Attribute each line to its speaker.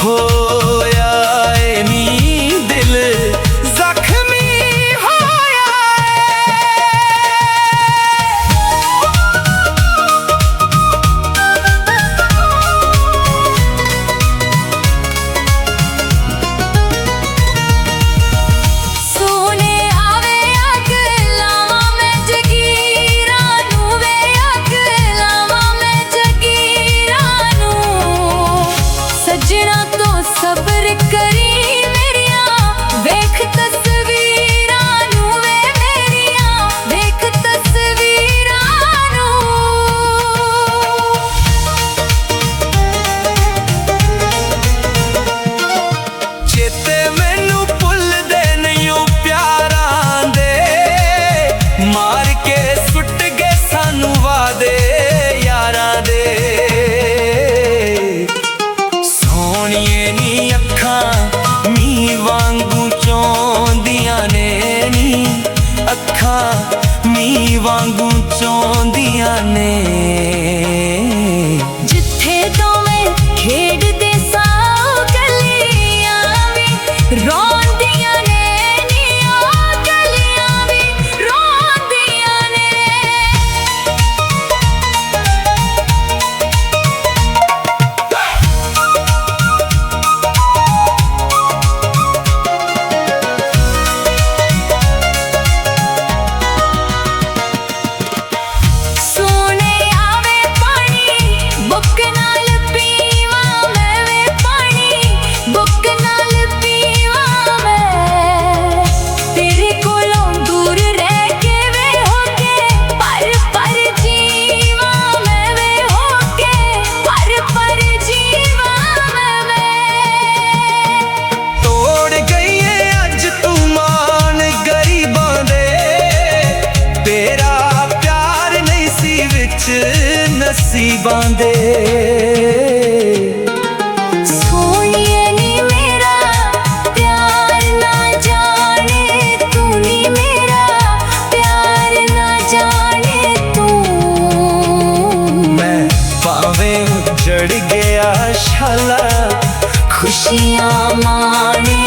Speaker 1: होया ए नी दिल जख्मी होया
Speaker 2: सोने आवे अग लावा मैं जगीरा नू वे अग लावा मैं जगीरा नू सजना तो सब्र करी मेरिया वेख तस्वीरा नू वे मेरिया वेख तस्वीरा नू
Speaker 1: चेते मैनू भुलदे नहीं ओ प्यारां दे मार के सुट गए सानू वादे यारां दे सोहणिए नी अखां मी वांगू चौंदियां ने नी अखां मी वांगू चौंदियां ने
Speaker 2: जिथे दोवें खेडदे सा गलियां वी रोंदियां ने नी ओ गलियां वी रोंदियां ने सोने आवे पानी बुक नाल पीवा मैं वे पानी बुक नाल पीवा मैं तेरे कोलों दूर रह के वे होके पर जीवा मैं वे होके पर जीवा मैं
Speaker 1: तोड़ गई है अज तू मान गरीबां दे तेरा प्यार नहीं सी विच नसीबां दे
Speaker 2: सोनिए नी मेरा प्यार ना जाने तू नी मेरा प्यार ना जाने तू
Speaker 1: मैं भावें उजड़ गया शाला
Speaker 2: खुशियां माने